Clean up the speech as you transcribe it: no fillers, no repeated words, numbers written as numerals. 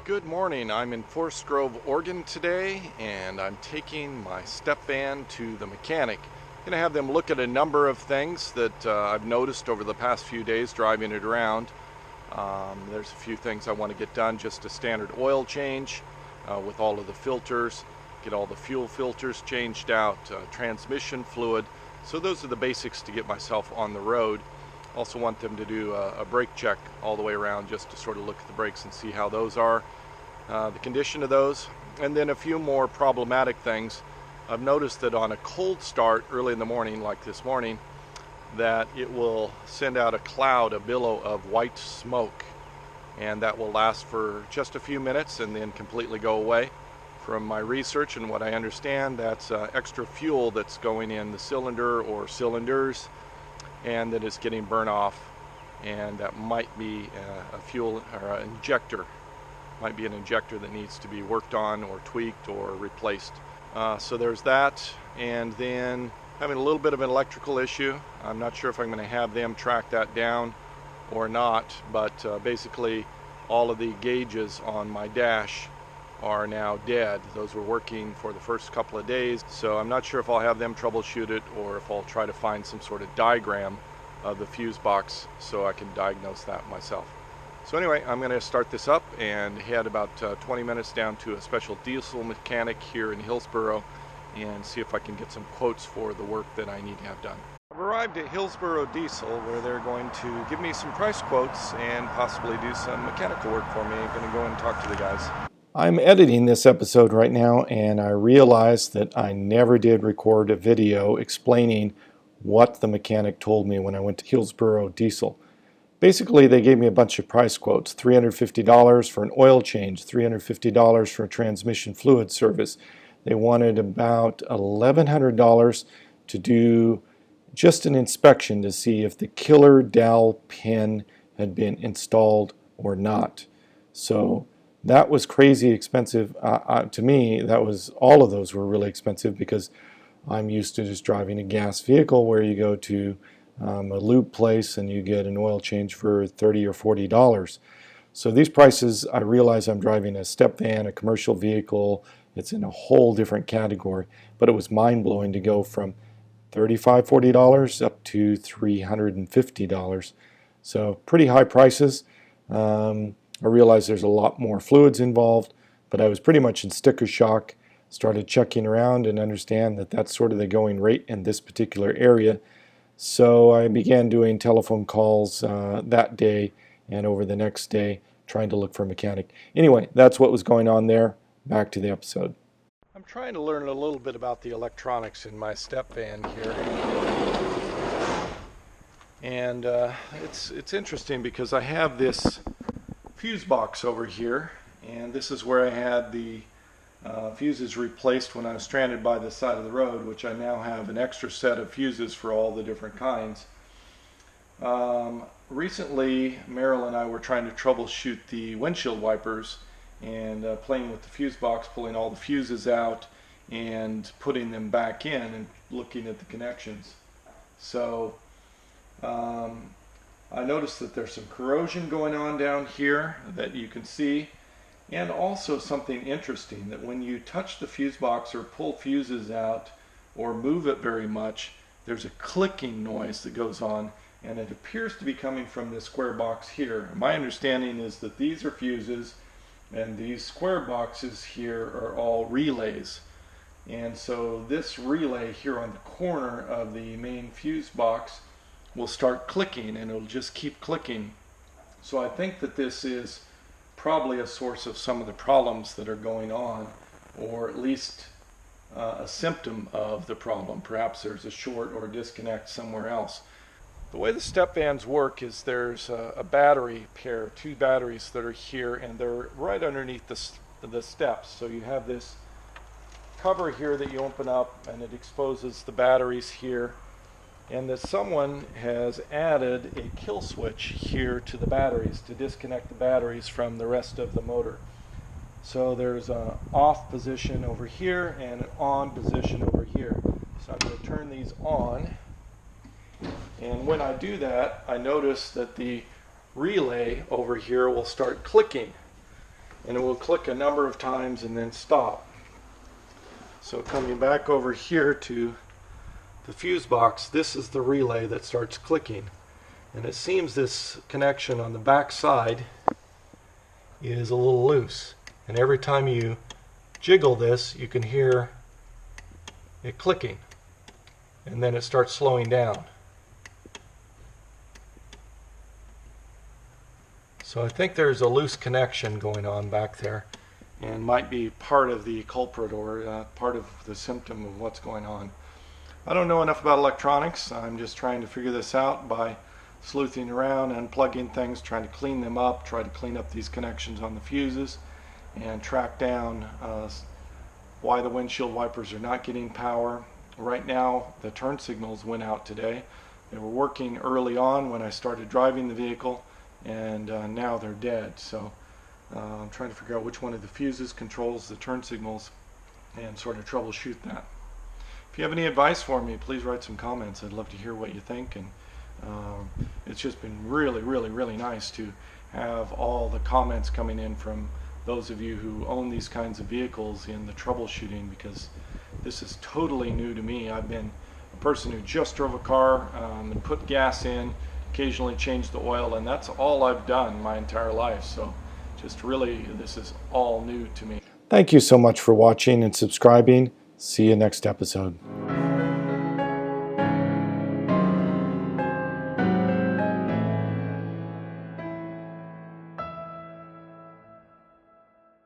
Good morning. I'm in Forest Grove, Oregon today, and I'm taking my step van to the mechanic. I'm going to have them look at a number of things that I've noticed over the past few days driving it around. There's a few things I want to get done, just a standard oil change with all of the filters, get all the fuel filters changed out, transmission fluid. So those are the basics to get myself on the road. Also want them to do a brake check all the way around just to sort of look at the brakes and see how those are, the condition of those. And then a few more problematic things. I've noticed that on a cold start early in the morning, like this morning, that it will send out a cloud, a billow of white smoke, and that will last for just a few minutes and then completely go away. From my research and what I understand, that's extra fuel that's going in the cylinder or cylinders, and that is getting burnt off, and that might be a fuel or an injector. Might be an injector that needs to be worked on or tweaked or replaced. So there's that, and then having a little bit of an electrical issue. I'm not sure if I'm going to have them track that down or not, but basically all of the gauges on my dash are now dead. Those were working for the first couple of days, so I'm not sure if I'll have them troubleshoot it or if I'll try to find some sort of diagram of the fuse box so I can diagnose that myself. So anyway, I'm going to start this up and head about 20 minutes down to a special diesel mechanic here in Hillsboro and see if I can get some quotes for the work that I need to have done. I've arrived at Hillsboro Diesel, where they're going to give me some price quotes and possibly do some mechanical work for me. I'm going to go and talk to the guys. I'm editing this episode right now, and I realized that I never did record a video explaining what the mechanic told me when I went to Hillsboro Diesel. Basically, they gave me a bunch of price quotes: $350 for an oil change, $350 for a transmission fluid service. They wanted about $1,100 to do just an inspection to see if the killer dowel pin had been installed or not. So that was crazy expensive. To me, all of those were really expensive because I'm used to just driving a gas vehicle where you go to a lube place and you get an oil change for $30 or $40. So these prices, I realize I'm driving a step van, a commercial vehicle. It's in a whole different category, but it was mind-blowing to go from $35, $40 up to $350. So pretty high prices. I realized there's a lot more fluids involved, but I was pretty much in sticker shock. Started checking around and understand that that's sort of the going rate in this particular area. So I began doing telephone calls that day and over the next day, trying to look for a mechanic. Anyway, that's what was going on there. Back to the episode. I'm trying to learn a little bit about the electronics in my step van here. And it's interesting because I have this fuse box over here, and this is where I had the fuses replaced when I was stranded by the side of the road, which I now have an extra set of fuses for all the different kinds. Recently, Meryl and I were trying to troubleshoot the windshield wipers and playing with the fuse box, pulling all the fuses out and putting them back in and looking at the connections. So I noticed that there's some corrosion going on down here that you can see, and also something interesting, that when you touch the fuse box or pull fuses out or move it very much, there's a clicking noise that goes on, and it appears to be coming from this square box here. My understanding is that these are fuses and these square boxes here are all relays, and so this relay here on the corner of the main fuse box will start clicking, and it'll just keep clicking. So I think that this is probably a source of some of the problems that are going on, or at least a symptom of the problem. Perhaps there's a short or disconnect somewhere else. The way the step vans work is there's a battery pair, two batteries that are here, and they're right underneath the steps. So you have this cover here that you open up, and it exposes the batteries here, and that someone has added a kill switch here to the batteries to disconnect the batteries from the rest of the motor. So there's an off position over here and an on position over here. So I'm going to turn these on. And when I do that, I notice that the relay over here will start clicking. And it will click a number of times and then stop. So coming back over here to the fuse box, this is the relay that starts clicking. And it seems this connection on the back side is a little loose. And every time you jiggle this, you can hear it clicking. And then it starts slowing down. So I think there's a loose connection going on back there, and might be part of the culprit or part of the symptom of what's going on. I don't know enough about electronics. I'm just trying to figure this out by sleuthing around, unplugging things, trying to clean them up, try to clean up these connections on the fuses, and track down why the windshield wipers are not getting power. Right now the turn signals went out today. They were working early on when I started driving the vehicle, and now they're dead. So I'm trying to figure out which one of the fuses controls the turn signals and sort of troubleshoot that. If you have any advice for me, please write some comments. I'd love to hear what you think. And it's just been really nice to have all the comments coming in from those of you who own these kinds of vehicles in the troubleshooting, because this is totally new to me. I've been a person who just drove a car and put gas in, occasionally changed the oil, and that's all I've done my entire life. So just really, this is all new to me. Thank you so much for watching and subscribing. See you next episode.